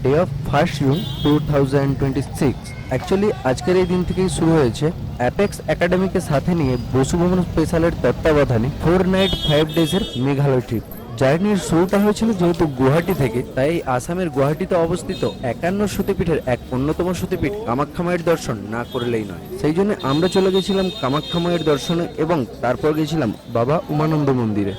Day of 1 June 2026। Actually আজকের এই দিন থেকেই শুরু হয়েছে অ্যাপেক্স একাডেমিকে সাথে নিয়ে বসু ভবন স্পেশালের তত্ত্বাবধানে 4 নাইট 5 ডেজের মেঘালয় ট্রিপ। জার্নির শুরুটা হয়েছিল যেহেতু গুয়াহাটি থেকে, তাই আসামের গুয়াহাটিতে অবস্থিত 51 সতীপীঠের এক অন্যতম সতীপীঠ কামাখ্যা মায়ের দর্শন না করলেই নয়। সেই জন্য আমরা চলে গেছিলাম কামাখ্যা মায়ের দর্শনে এবং তারপর গেছিলাম বাবা উমানন্দ মন্দিরে।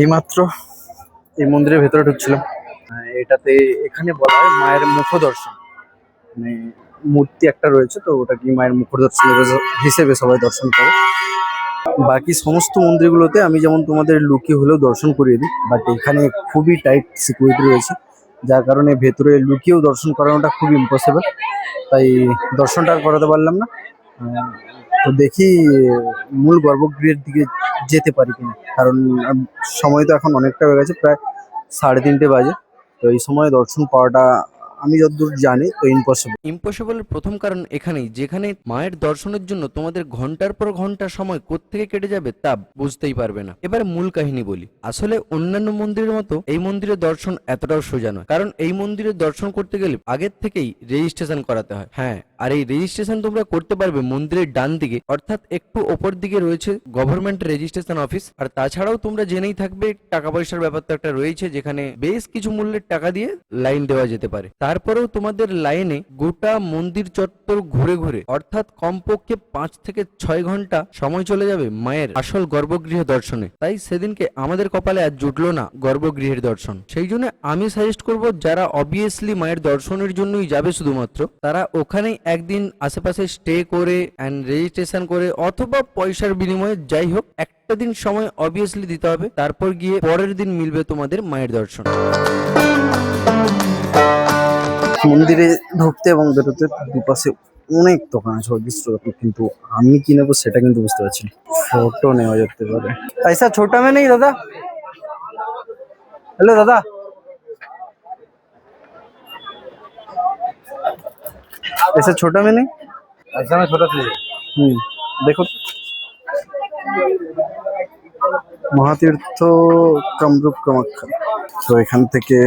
এইমাত্র এই মন্দিরের ভেতরে ঢুকছিলাম। এটাতে এখানে বলা হয় মায়ের মুখ দর্শন, মানে মূর্তি একটা রয়েছে, তো ওটা কি মায়ের মুখ দর্শন হিসেবে সবাই দর্শন করে। বাকি সমস্ত মন্দিরগুলোতে আমি যেমন তোমাদের লুকিয়ে হলেও দর্শন করিয়ে দিই, বাট এখানে খুবই টাইট সিকিউরিটি রয়েছে, যার কারণে ভেতরে লুকিয়েও দর্শন করানোটা খুব ইম্পসিবল, তাই দর্শনটা আর করাতে পারলাম না। তো দেখি মূল গর্ভগৃহের দিকে যেতে পারি কিনা, কারণ সময় তো এখন অনেকটা হয়ে গেছে, প্রায় 3:30 বাজে। তো এই সময় দর্শন পাওয়াটা আমি যতদূর জানি তো ইম্পসিবল। ইম্পসিবলের প্রথম কারণ এখানেই, যেখানে মায়ের দর্শনের জন্য তোমাদের ঘন্টার পর ঘন্টা সময় কোত্থেকে কেটে যাবে তা বুঝতেই পারবে না। এবারে মূল কাহিনী বলি। আসলে অন্যান্য মন্দিরের মতো এই মন্দিরের দর্শন এতটাও সোজা নয়, কারণ এই মন্দিরের দর্শন করতে গেলে আগের থেকেই রেজিস্ট্রেশন করাতে হয়। হ্যাঁ, আর এই রেজিস্ট্রেশন তোমরা করতে পারবে মন্দিরের ডান দিকে, অর্থাৎ একটু ওপর দিকে রয়েছে গভর্নমেন্ট রেজিস্ট্রেশন অফিস। আর তাছাড়াও তোমরা জেনেই থাকবে টাকা পয়সার ব্যাপার তো একটা রয়েছে, যেখানে বেশ কিছু মূল্যের টাকা দিয়ে লাইন দেওয়া যেতে পারে। তারপরেও তোমাদের লাইনে গোটা মন্দির চত্বর ঘুরে ঘুরে, অর্থাৎ কমপক্ষে 5 থেকে 6 ঘন্টা সময় চলে যাবে মায়ের আসল গর্ভগৃহ দর্শনে। তাই সেদিনকে আমাদের কপালে আর জুটলো না গর্ভগৃহের দর্শন। সেই জন্য আমি সাজেস্ট করব, যারা অবভিয়াসলি মায়ের দর্শনের জন্যই যাবে শুধুমাত্র, তারা ওখানেই একদিন আশেপাশে স্টে করে অ্যান্ড রেজিস্ট্রেশন করে অথবা পয়সার বিনিময়ে যাই হোক একটা দিন সময় অবভিয়াসলি দিতে হবে। তারপর গিয়ে পরের দিন মিলবে তোমাদের মায়ের দর্শন। মন্দিরে ঢুকতে এবং বেরোতে দুপাশে অনেক দোকান আছে, অদৃশ্য দোকান, কিন্তু আমি কি নেবো সেটা কিন্তু বুঝতে পারছি না। ফটো নেওয়া যেতে পারে। পয়সা ছোটা মে নেই দাদা? হ্যালো দাদা, ऐसा छोटा में नहीं? ऐसा में छोटा चाहिए। देखो মহাতীর্থ কামরূপ কামাখ্যা। তো এখান থেকে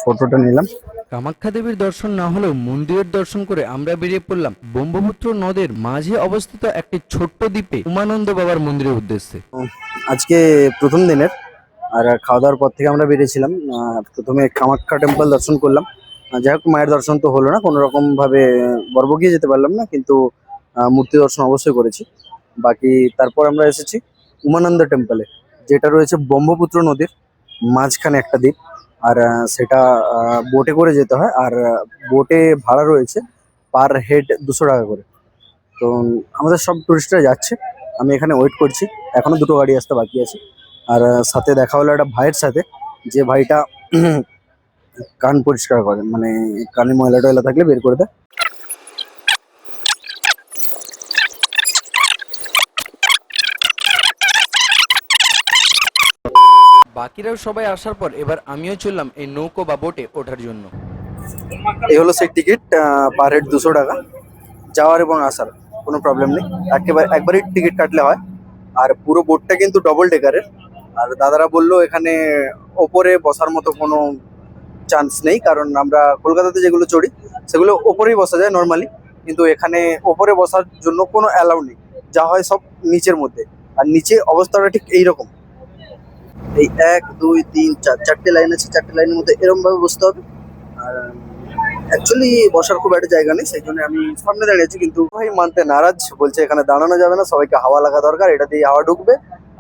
ফটোটা নিলাম। কামাখ্যা দেবীর দর্শন না হলেও মন্দিরের দর্শন করে আমরা বেরিয়ে পড়লাম ব্রহ্মপুত্র নদের মাঝে অবস্থিত একটি ছোট্ট দ্বীপে উমানন্দ বাবার মন্দিরের উদ্দেশ্যে। আজকে প্রথম দিনের, আর খাওয়া দাওয়ার পর থেকে আমরা বেরিয়েছিলাম। প্রথমে কামাখ্যা টেম্পল দর্শন করলাম। যাই হোক, মায়ের দর্শন তো হলো না, কোনো রকম ভাবে গিয়ে যেতে পারলাম না, কিন্তু মূর্তি দর্শন অবশ্যই করেছি। বাকি তারপর আমরা এসেছি উমানন্দ টেম্পলে, যেটা রয়েছে ব্রহ্মপুত্র নদীর মাঝখানে একটা দ্বীপ। আর সেটা বোটে করে যেতে হয়, আর বোটে ভাড়া রয়েছে পার হেড 200 টাকা করে। তো আমাদের সব টুরিস্টরা যাচ্ছে, আমি এখানে ওয়েট করছি, এখনো দুটো গাড়ি আসতে বাকি আছে। আর সাথে দেখা হলো একটা ভাইয়ের সাথে, যে ভাইটা কান পরিষ্কার করে, মানে কানে ময়লা টয়লা থাকলে বের করে দেয়। বাকিরাও সবাই আসার পর এবার আমিও চললাম এই নৌকো বা বোটে ওঠার জন্য। এই হলো সেই টিকিট, পার হেড 200 টাকা, যাওয়ার এবং আসার কোনো প্রবলেম নেই, একেবারে একবারই টিকিট কাটলে হয়। আর পুরো বোটটা কিন্তু ডবল ডেকারের, আর দাদারা বললো এখানে ওপরে বসার মতো কোনো চান্স নেই, কারণ আমরা কলকাতাতে যেগুলো চড়ি সেগুলো ওপরেই বসা যায় নর্মালি, কিন্তু এখানে ওপরে বসার জন্য কোনো অ্যালাউ নেই, যা হয় সব নিচের মধ্যে। আর নিচে অবস্থাটা ঠিক এইরকম, এই 1 2 3 4 চারটে লাইন আছে, চারটে লাইনের মধ্যে এরকম ভাবে বসতে হবে। আর অ্যাকচুয়ালি বসার খুব একটা জায়গা নেই, সেই জন্য আমি সামনে দাঁড়িয়ে আছি, কিন্তু ভাই মানতে নারাজ, বলছে এখানে দাঁড়ানো যাবে না, সবাইকে হাওয়া লাগা দরকার, এটা দিয়ে হাওয়া ঢুকবে,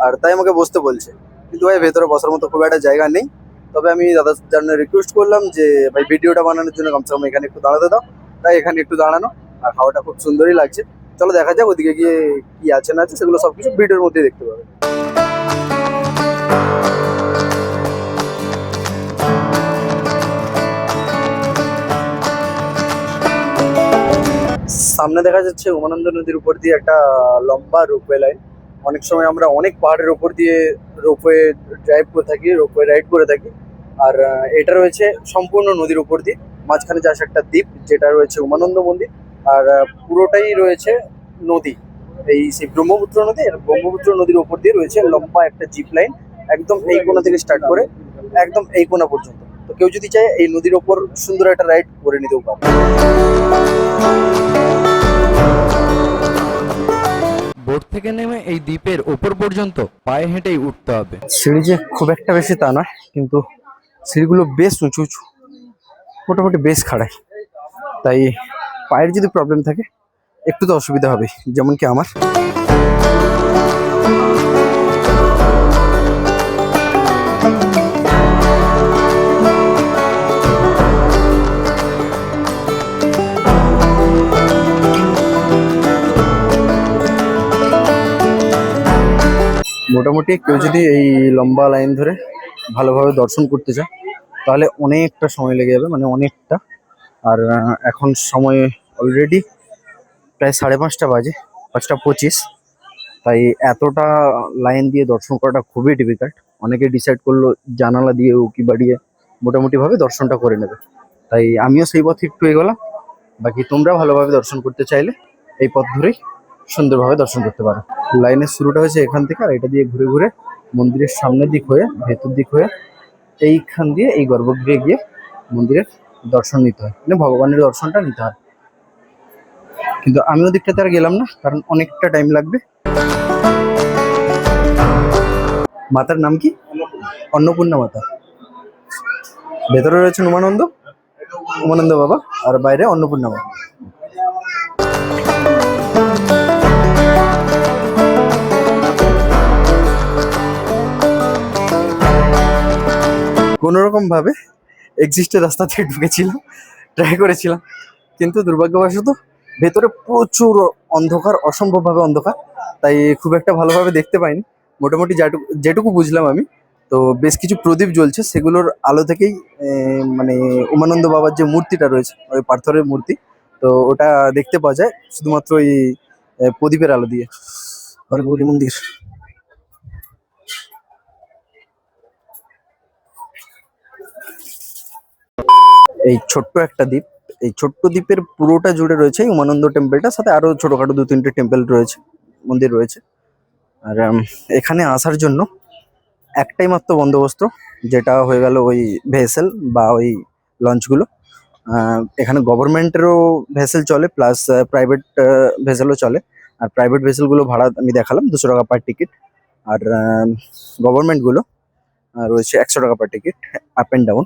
আর তাই আমাকে বসতে বলছে। কিন্তু ভাই ভেতরে বসার মতো খুব একটা জায়গা নেই। তবে আমি দাদার জন্য রিকোয়েস্ট করলাম যে ভাই ভিডিওটা বানানোর জন্য কমসে কম এখানে একটু দাঁড়াতে দাও, তাই এখানে একটু দাঁড়ানো। আর হাওয়াটা খুব সুন্দরই লাগছে। চলো দেখা যাক ওদিকে গিয়ে কি আছে না আছে, সেগুলো সবকিছু ভিডিওর মধ্যে দেখতে পাবে। সামনে দেখা যাচ্ছে উমানন্দ নদীর উপর দিয়ে একটা লম্বা রোপওয়ে লাইন। অনেক সময় আমরা অনেক পাহাড়ের উপর দিয়ে রোপওয়ে ড্রাইভ করে থাকি, রোপওয়ে রাইড করে থাকি। আর এটা রয়েছে সম্পূর্ণ নদীর উপর দিয়ে, মাঝখানে যে আছে একটা দ্বীপ যেটা রয়েছে উমানন্দ মন্দির। আর পুরোটাই রয়েছে নদী, এই সেই ব্রহ্মপুত্র নদী। আর ব্রহ্মপুত্র নদীর উপর দিয়ে রয়েছে লম্বা একটা জিপ লাইন, একদম এই কোণা থেকে স্টার্ট করে একদম এই কোণা পর্যন্ত। তো কেউ যদি চায় এই নদীর ওপর সুন্দর একটা রাইড করে নিতেও পারে। বোট থেকে নেমে এই দ্বীপের ওপর পর্যন্ত পায়ে হেঁটেই উঠতে হবে। সিঁড়ি যে খুব একটা বেশি তা নয়, কিন্তু সিঁড়িগুলো বেশ উঁচু উঁচু, মোটামুটি বেশ খাড়াই। তাই পায়ের যদি প্রবলেম থাকে একটু তো অসুবিধা হবে, যেমন কি আমার। মোটামুটি কেউ যদি এই লম্বা লাইন ধরে ভালোভাবে দর্শন করতে চায় তাহলে অনেকটা সময় লেগে যাবে, মানে অনেকটা। আর এখন সময় অলরেডি প্রায় 5:30 বাজে, 5:25। তাই এতটা লাইন দিয়ে দর্শন করাটা খুবই ডিফিকাল্ট। অনেকে ডিসাইড করলো জানালা দিয়ে উকি বাড়িয়ে মোটামুটি ভাবে দর্শনটা করে নেবে, তাই আমিও সেই পথে একটু এগোলাম। বাকি তোমরা ভালোভাবে দর্শন করতে চাইলে এই পথ ধরেই সুন্দরভাবে দর্শন করতে পারো। লাইনের শুরুটা হয়েছে এখান থেকে, আর এটা দিয়ে ঘুরে ঘুরে মন্দিরের সামনের দিক হয়ে ভেতর দিক হয়ে এইখান দিয়ে এই গর্ভগৃহে গিয়ে মন্দিরের দর্শন নিতে হয়, মানে ভগবানের দর্শনটা নিতে হয়। কিন্তু আমি ওদিকটাতে আর গেলাম না, কারণ অনেকটা টাইম লাগবে। মাতার নাম কি? অন্নপূর্ণা মাতা। ভেতরে রয়েছেন উমানন্দ, উমানন্দ বাবা, আর বাইরে অন্নপূর্ণা মা। কোনো রকম ভাবে এক্সিস্টের রাস্তা থেকে ঢুকেছিলাম, ট্রাই করেছিলাম, কিন্তু দুর্ভাগ্যবশত ভেতরে প্রচুর অন্ধকার, অসম্ভবভাবে অন্ধকার, তাই খুব একটা ভালোভাবে দেখতে পাইনি। মোটামুটি যেটুকু যেটুকু বুঝলাম আমি, তো বেশ কিছু প্রদীপ জ্বলছে, সেগুলোর আলো থেকেই মানে উমানন্দ বাবার যে মূর্তিটা রয়েছে, ওই পাথরের মূর্তি, তো ওটা দেখতে পাওয়া যায় শুধুমাত্র ওই প্রদীপের আলো দিয়ে। আর গৌরী মন্দির, এই ছোট্ট একটা দ্বীপ, এই ছোট্ট দ্বীপের পুরোটা জুড়ে রয়েছে এই উমানন্দ টেম্পলটার সাথে আরো ছোটখাটো 2-3টে টেম্পল রয়েছে, মন্দির রয়েছে। আর এখানে আসার জন্য একটাই মাত্র বন্দোবস্ত, যেটা হয়ে গেল ওই ভেসেল বা ওই লঞ্চগুলো। এখানে গভর্নমেন্টেরও ভেসেল চলে, প্লাস প্রাইভেট ভেসেলও চলে। আর প্রাইভেট ভেসেলগুলো ভাড়া আমি দেখালাম 200 টাকা পার টিকিট, আর গভর্নমেন্টগুলো রয়েছে 100 টাকা পার টিকিট, আপ অ্যান্ড ডাউন।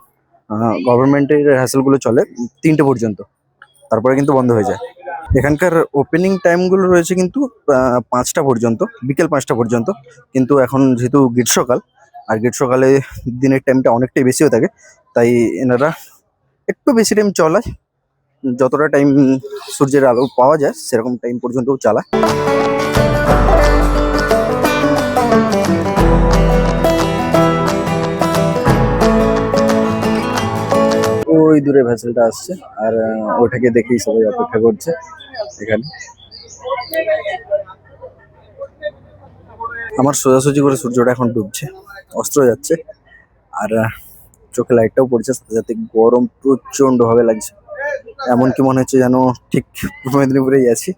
গভর্নমেন্টের ভেসেলগুলো চলে 3টে পর্যন্ত, তারপরে কিন্তু বন্ধ হয়ে যায়। এখানকার ওপেনিং টাইমগুলো রয়েছে কিন্তু 5টা পর্যন্ত, বিকেল 5টা পর্যন্ত। কিন্তু এখন যেহেতু গ্রীষ্মকাল, আর গ্রীষ্মকালে দিনের টাইমটা অনেকটাই বেশি হয়ে থাকে, তাই এনারা একটু বেশি টাইম চলায়, যতটা টাইম সূর্যের আলো পাওয়া যায় সেরকম টাইম পর্যন্তও চালায়। ওই দূরে ভেসেলটা আসছে, আর ওটাকে দেখেই সবাই অপেক্ষা করছে এখানে। আমার সোজাসুজি করে সূর্যটা এখন ডুবছে, অস্ত যাচ্ছে, আর চোখে লাইটটাও পড়ছে, সাথে সাথে গরম প্রচন্ড ভাবে লাগছে। এমনকি মনে হচ্ছে যেন ঠিক পূর্ব মেদিনীপুরেই আছি,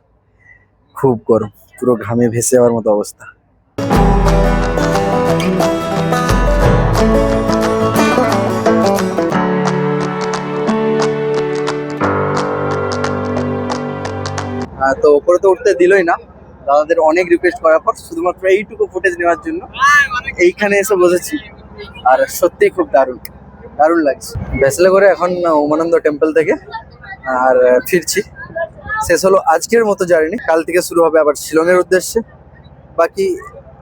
খুব গরম, পুরো ঘামে ভেসে যাওয়ার মতো অবস্থা। তো ওপরে তো উঠতে দিলই না, দাদাদের অনেক রিকোয়েস্ট করার পর শুধুমাত্র এইটুকু ফুটেজ নেওয়ার জন্য এইখানে এসে বসেছি। আর সত্যিই খুব দারুণ দারুণ লাগছে। ভেসেলে করে এখন উমানন্দ টেম্পল থেকে আর ফিরছি। শেষ হলো আজকের মতো জার্নি, কাল থেকে শুরু হবে আবার শিলংয়ের উদ্দেশ্যে। বাকি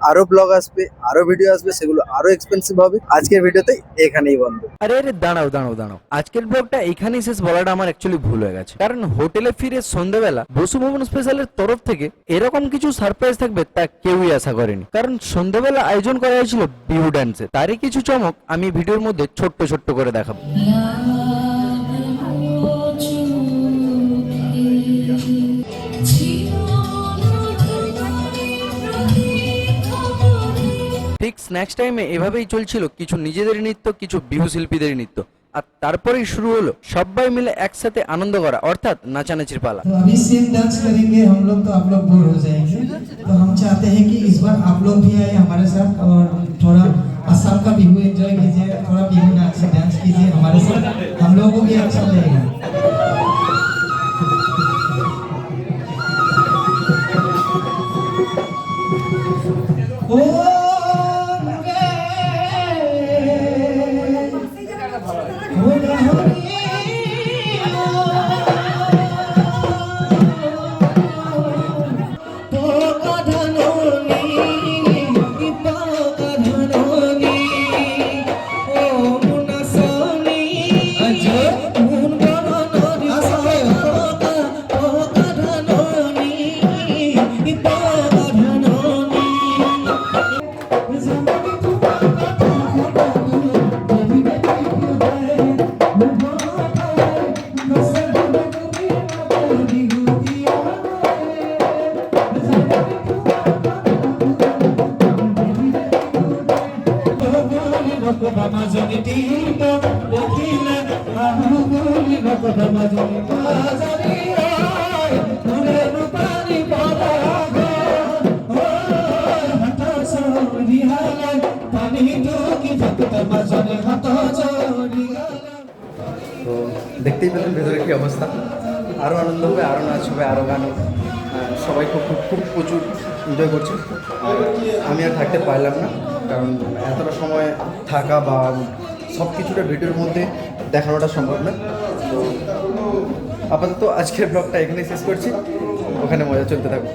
আরো ব্লগ আসবে, আরো ভিডিও আসবে, সেগুলো আরো এক্সপেন্সিভ হবে। আজকের ভিডিওতে এখানেই বন্ধ। আরে আরে দাঁড়াও দাঁড়াও দাঁড়াও, আজকের ব্লগটা এখানেই শেষ বলাটা আমার অ্যাকচুয়ালি ভুল হয়ে গেছে। কারণ হোটেলে ফিরে সন্ধ্যাবেলা বসু ভবন স্পেশালের তরফ থেকে এরকম কিছু সারপ্রাইজ থাকবে তা কেউই আশা করেনি। কারণ সন্ধ্যাবেলা আয়োজন করা হয়েছিল বিহু ডান্সের, তারই কিছু চমক আমি ভিডিওর মধ্যে ছোট্ট ছোট্ট করে দেখাবো। ঠিক স্ন্যাক্স টাইমে এভাবেই চলছিল কিছু নিজেদের নৃত্য, কিছু বিহু শিল্পীদের নৃত্য, আর তারপরেই শুরু হলো সবাই মিলে একসাথে আনন্দ করা অর্থাৎ नाचानाचिर पाला। तो अभी सेम डांस करेंगे हम लोग, तो आप लोग बोर हो जाएंगे। तो हम चाहते हैं कि इस बार आप लोग भी आए हमारे साथ और थोड़ा असम का बिहू एंजॉय कीजिए, थोड़ा बिहू डांस कीजिए हमारे साथ, हम लोगों को भी अच्छा लगेगा। ओ তো দেখতেই পেলেন ভেতরে কি অবস্থা। আরও আনন্দ হবে, আরও নাচ হবে, আরও গান হবে। সবাই খুব খুব খুব প্রচুর এনজয় করছে। আর আমি আর থাকতে পারলাম না, কারণ এতটা সময় থাকা বা সব কিছুটা ভিডিওর মধ্যে দেখানোটা সম্ভব না। তো আপাতত আজকের ব্লগটা এখানেই শেষ করছি, ওখানে মজা চলতে থাকুক।